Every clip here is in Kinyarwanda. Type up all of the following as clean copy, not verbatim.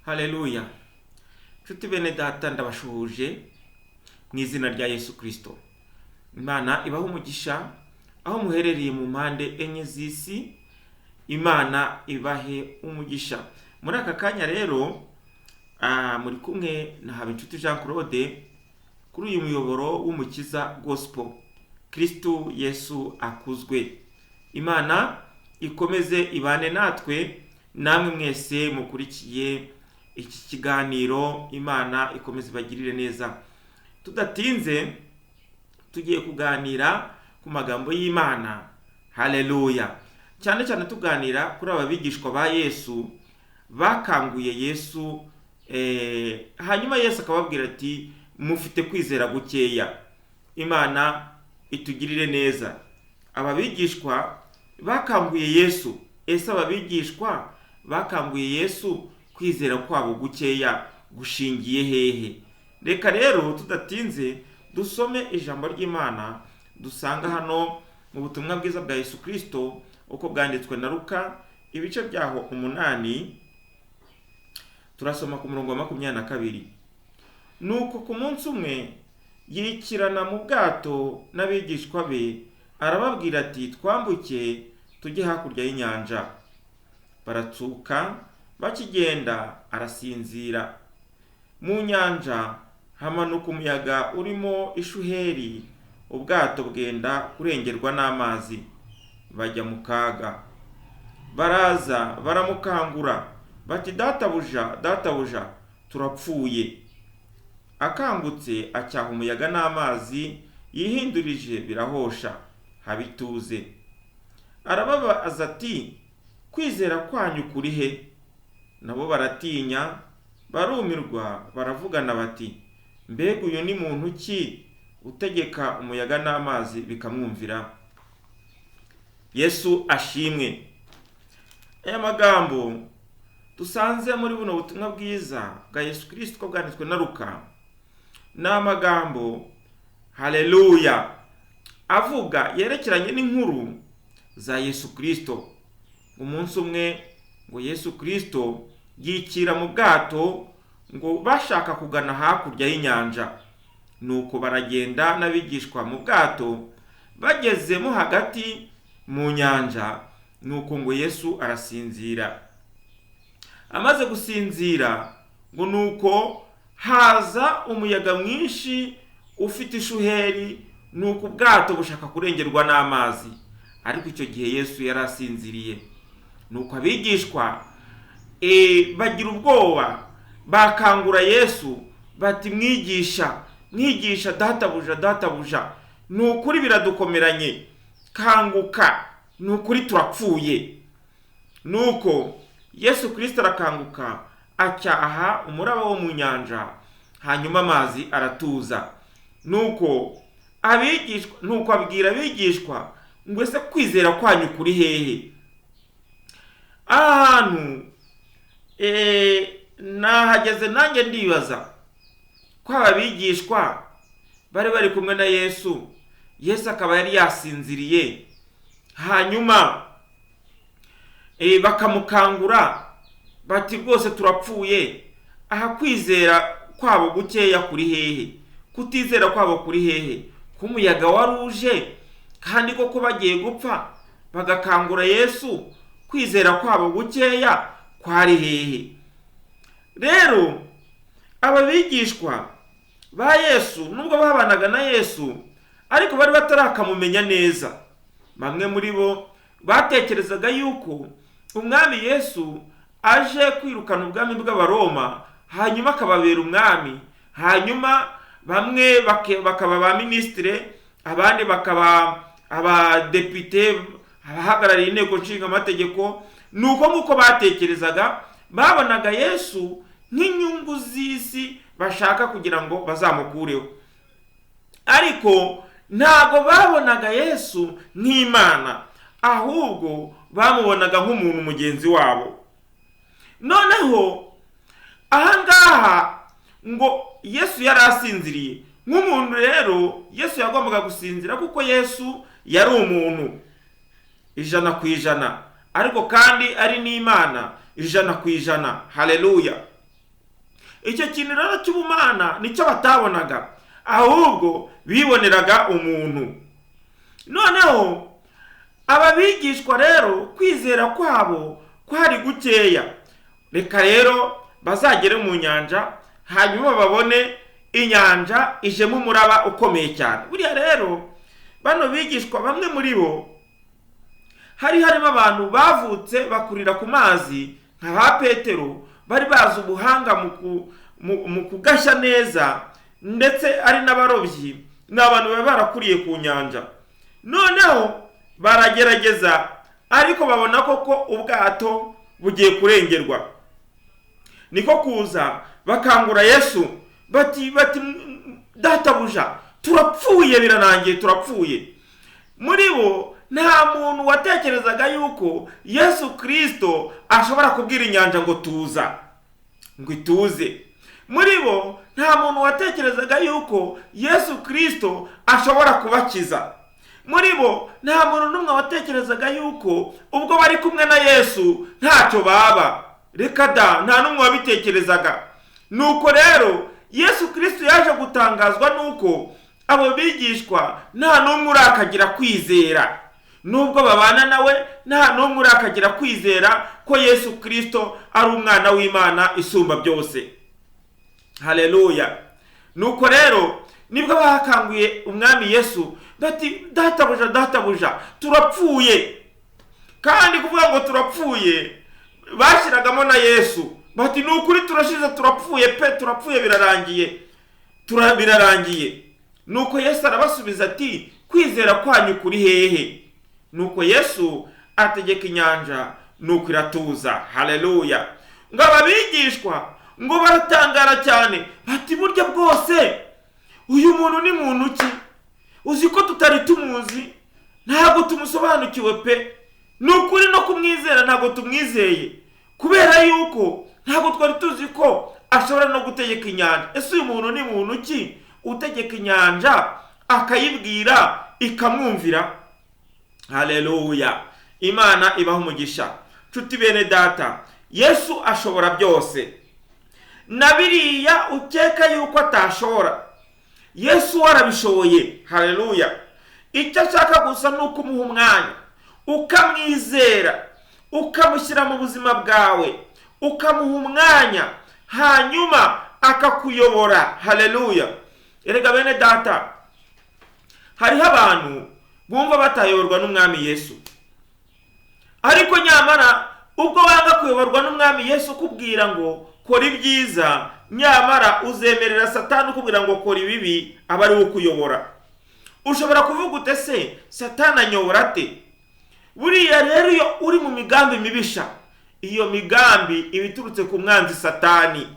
Haleluya. Nshuti bene data ndabashuhuje mu izina rya Yesu Kristo. Imana ibaho umugisha aho muherereye mu mpande enye z'isi. Imana ibahe umugisha. Muri aka kanya rero muri kumwe na Habinshuti Jean Claude kuri uyu muyoboro w'umukiza gospel. Kristo Yesu akuzwe. Imana ikomeze ibane natwe namwe mwese mukurikiye iki kiganiro. Imana ikomeze bagirire neza. Tudatinze tugiye kuganira ku magambo y'Imana. Haleluya. Cyane cyane tuganira kuri ababigishwa ba Yesu bakanguye Yesu, hanyuma Yesu akababwira ati mufite kwizera gukeya. Imana itugirire neza. Ababigishwa bakanguye Yesu. Ese ababigishwa bakanguye Yesu kwizera kwabo gukeya gushingiye hehe? Reka rero tudatinze dusome ijambo ry'Imana dusanga hano mu butumwa bwiza bwa Yesu Kristo uko bwanditswe na Luka ibice byaho 8. Turasoma ku murongo wa 22. Nuko ku munsi umwe yikirana mu bwato n'abigishwa be, arababwira ati twambuke tujye hakurya y'inyanja. Baratsuka, bakigenda arasinzira. Mu nyanja hamanuka umuyaga urimo ishuheri, ubwato bwenda kurengerwa n'amazi. Bajya mu kaga. Baraza baramukangura bati databuja, databuja, turapfuye. Akangutse acyaha umuyaga n'amazi, yihindurije birahosha, habituze. Arababaza ati kwizera kwanyu kuri he? Nabo baratinya, barumirwa, baravugana bati mbega uyu ni muntu ki utegeka umuyaga n'amazi bikamwumvira? Yesu ashimwe. Aya magambo dusanze muri buno butumwa bwiza bwa Yesu Kristo ko bwanditswe na Luka ni amagambo, haleluya, avuga yerekeranye n'inkuru za Yesu Kristo. Umunsi umwe ngo Yesu Kristo yikira mu bwato ngo bashaka kugana hakurya y'inyanja. Nuko baragenda n'abigishwa mu bwato, bagezemo hagati mu nyanja, nuko ngo Yesu arasinzira. Amaze gusinzira ngo nuko haza umuyaga mwinshi ufite ishuheri, nuko ubwato bushaka kurengerwa n'amazi. Ariko icyo gihe Yesu yarasinziriye. Nuko abigishwa bagira ubwoba, bakangura Yesu bati mwigisha, mwigisha, databuja, databuja, nukuri biradukomeranye, kanguka, nukuri turapfuye. Nuko Yesu Kristo arakanguka, acyaha umuraba wo mu nyanja, hanyuma amazi aratuza. Nuko abwira abigishwa ngo ese kwizera kwanyu kuri hehe? Ahantu nahageze nanjye ndibaza ko abigishwa bari kumwe na Yesu. Yesu akaba yari yasinziriye, hanyuma bakamukangura bati rwose turapfuye. Aha kwizera kwabo gukeya kuri hehe? Kutizera kwabo kuri hehe? Kumuyaga waruje kandi koko bagiye gupfa bagakangura Yesu, kwizera kwabo gukeya kwari hehe? Rero ababigishwa ba Yesu nubwo babanaga na Yesu ariko bari batarakamumenya neza. Bamwe muri bo batekerezaga yuko umwami Yesu aje kwirukana ubwami bw'Abaroma, hanyuma akababera umwami, hanyuma bamwe bakaba ba ministre, abandi bakaba abadepite, abahagarariye inteko nshinga amategeko. Nuko nk'uko batekerezaga, babonaga Yesu nk'inyungu z'isi bashaka kugira ngo bazamukureho. Ariko ntago babonaga Yesu nk'Imana, ahubwo bamubonaga nk'umuntu mugenzi wabo. Noneho ahangaha ngo Yesu yarasinziriye. Nk'umuntu rero Yesu yagombaga gusinzira kuko Yesu yari umuntu 100%, ariko kandi ari n'Imana 100%. Haleluya. icyo kintu rero cy'ubumana nicyo batabonaga, ahubwo biboneraga umuntu. Noneho aba bigishwa rero kwizera kwabo kwari gukeya. Reka rero bazagere mu nyanja, hanyuma babone inyanja ijemo umuraba ukomeye cyane. Buriya rero bano bigishwa bamwe muri bo harimo abantu bavutse bakurira ku mazi nka ba Petero, bari bazi ubuhanga mu kugashya neza, ndetse ari n'abarobyi, n'abantu bari barakuriye ku nyanja. Noneho baragerageza, ariko babona koko ubwato bugiye kurengerwa. Niko kuza bakangura Yesu bati databuja, turapfuye, birarangiye, turapfuye. Muri bo nta muntu watekerezaga yuko Yesu Kristo ashobora kubwira inyanja ngo tuza, ngo ituze. Muri bo nta muntu watekerezaga yuko Yesu Kristo ashobora kubakiza. Muri bo nta muntu n'umwe watekerezaga yuko ubwo bari kumwe na Yesu ntacyo baba. Reka da, nta n'umwe wabitekerezaga. Nuko rero Yesu Kristo yaje gutangazwa nuko abo bigishwa nta n'umwe urakagira kwizera. Nubwo babana nawe, nta n'umwe urakagira kwizera ko Yesu Kristo ari umwana w'Imana isumba byose. Haleluya. Nuko rero nibwo bakanguye umwami Yesu bati databuja, databuja, turapfuye. Kandi kuvuga ngo turapfuye bashyiragamo na Yesu, bati nukuri turashize, turapfuye pe, turapfuye, birarangiye, birarangiye. Nuko Yesu arabasubiza ati kwizera kwanyu kuri hehe? Nuko Yesu ategeka inyanja, nuko iratuza. Haleluya. Ngo ababigishwa ngo baratangara cyane, bati burya bwose uyu muntu ni muntu ki? Uzi ko tutari tumuzi, ntabwo tumusobanukiwe pe. Nukuri no kumwizera ntabwo tumwizeye, kubera yuko ntabwo twari tuzi ko ashobora no gutegeka inyanja. Ese uyu muntu ni muntu ki utegeka inyanja akayibwira ikamwumvira? Haleluya. Imana ibaho umugisha. Nshuti bene data, Yesu ashobora byose. Na biriya ukeka yuko atashobora, Yesu warabishoboye. Haleluya. Icyo ashaka gusa nuko umuha umwanya, ukamwizera, ukamushyira mu buzima bwawe, ukamuha umwanya, hanyuma akakuyobora. Haleluya. Erega bene data, hariho abantu bumva batayoborwa n'umwami Yesu, ariko nyamara ubwo wanga kuyoborwa n'umwami Yesu kubwira ngo kora ibyiza, nyamara uzemerera Satani kubwira ngo kora ibibi, aba ari ukuyobora. Ushobora kuvuga ute se Satani anyobora ate? Buriya rero iyo uri mu migambi mibisha, iyo migambi ibiturutse ku mwanzi Satani.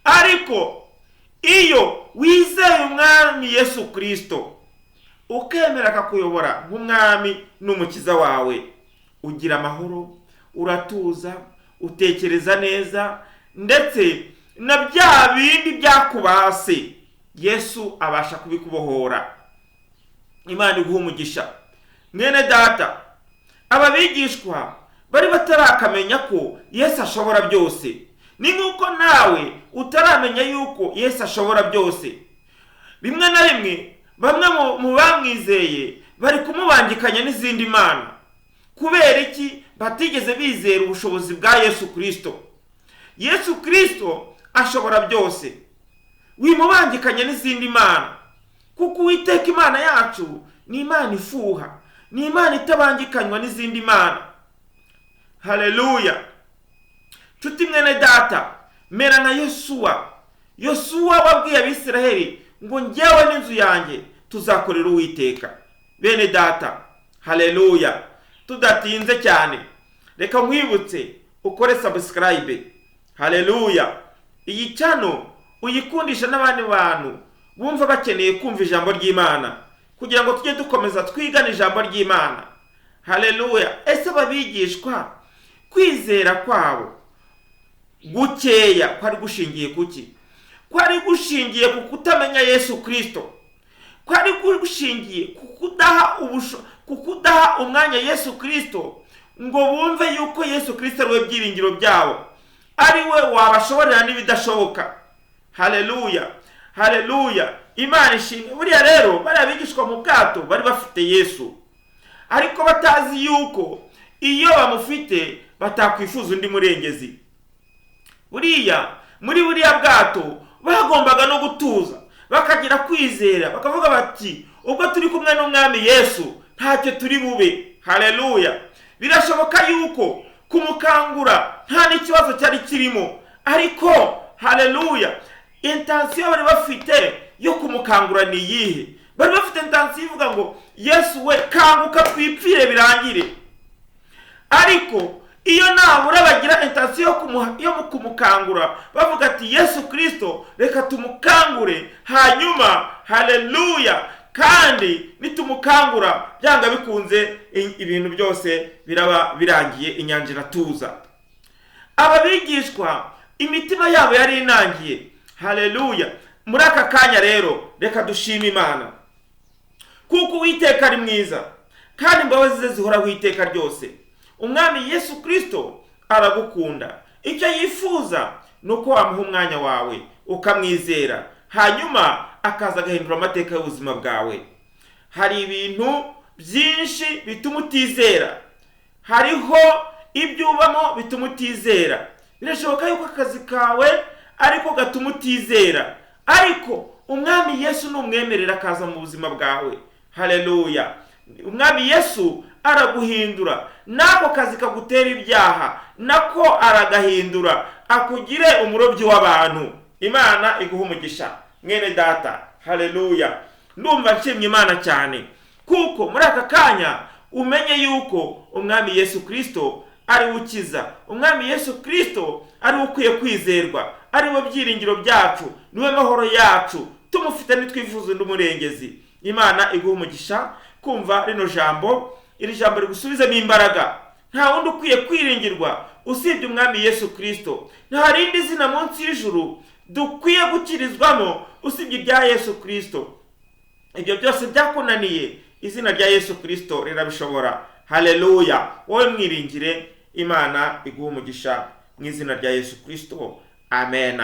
Ariko iyo wizeye umwami Yesu Kristo, ukemera akakuyobora nk'umwami n'umukiza wawe, ugira amahoro, uratuza, utekereza neza, ndetse na bya bindi byakubase Yesu abasha kubikubohora. Imana iguha umugisha. Mwene data, aba bigishwa bari batarakamenya ko Yesu ashobora byose. Ni nk'uko nawe utaramenya yuko Yesu ashobora byose. Rimwe na rimwe bamwe mu bamwizeye bari kumubangikanya n'izindi mana. Kubera iki? Batigeze bizera ubushobozi bwa Yesu Kristo. Yesu Kristo ashobora byose. Wimubangikanya n'izindi mana, kuko Uwiteka Imana yacu ni Imana ifuha, ni Imana itabangikanywa n'izindi mana. Haleluya. Nshuti mwene data, mera na Yosuwa. Yosuwa wabwiye Abisiraheli ngo njyewe n'inzu yanjye tuzakorera Uwiteka. Bene data, haleluya. Tudatinze cyane, reka nkwibutse ukore subscribe. Haleluya. Iyi channel uyikundisha n'abandi bantu bumva bakeneye kumva ijambo ry'Imana, kugira ngo tujye dukomeza twigana ijambo ry'Imana. Haleluya. Ese babigishwa kwizera kwabo gukeya kwari gushingiye kuki? Kwari gushingiye ku kutamenya Yesu Kristo. Kwari gushingiye ku kudaha umwanya Yesu Kristo ngo bumve yuko Yesu Kristo ari we byiringiro byabo. ari we wabashoborera n'ibidashoboka. Haleluya, haleluya, Imana ishimwe. Buriya rero bari abigishwa mu bwato bari bafite Yesu, ariko batazi yuko iyo bamufite batakwifuza undi murengezi. Buriya muri buriya bwato bagombaga no gutuza, bakagira kwizera, bakavuga bati ubwo turi kumwe n'umwami Yesu ntacyo turi bube. Haleluya. Birashoboka yuko kumukangura nta n'ikibazo cyari kirimo, ariko haleluya, intensiyo bari bafite yo kumukangura ni iyihe? Bari bafite intensiyo ivuga ngo Yesu we kanguka twipfire birangire. Ariko iyo nabura bagira intensiyo yo kumukangura, bavuga ati Yesu Kristo reka tumukangure, hanyuma haleluya, kandi nitumukangura byanga bikunze ibintu byose biraba birangiye, inyanja iratuza. Aba bigishwa imitima yabo yari inangiye. Haleluya. Muri aka kanya rero reka dushime Imana, kuko Uwiteka ari mwiza kandi imbabazi ze zihoraho iteka ryose. Umwami Yesu Kristo aragukunda. Icyo yifuza nuko wamuha umwanya wawe ukamwizera, hanyuma akaza agahindura amateka y'ubuzima bwawe. Hari ibintu byinshi bituma utizera, hariho ibyo ubamo bituma utizera. Birashoboka yuko akazi kawe ariko gatuma utizera, ariko umwami Yesu numwemerera akaza mu buzima bwawe. Haleluya. Umwami Yesu araguhindura, nako kazi kagutera ibyaha nako aragahindura, akugire umurobyi w'abantu. Imana iguha umugisha mwene data. Haleluya. Ndumva nshimye Imana cyane, kuko muri aka kanya umenye yuko umwami Yesu Kristo ari ukiza. Umwami Yesu Kristo ari ukwiye kwizerwa, ari we byiringiro byacu, niwe mahoro yacu. Tumufite nitwifuza undi murengezi. Imana iguha umugisha kumva rino jambo. Iri jambo rigusubizemo imbaraga. Nta wundi ukwiye kwiringirwa usibye umwami Yesu Kristo. Nta rindi zina munsi y'ijuru dukwiye gukirizwamo usibye irya Yesu Kristo. Ibyo byose byakunaniye, izina rya Yesu Kristo rirabishobora. Haleluya. Wowe mwiringire. Imana iguha umugisha mu izina rya Yesu Kristo. Amen.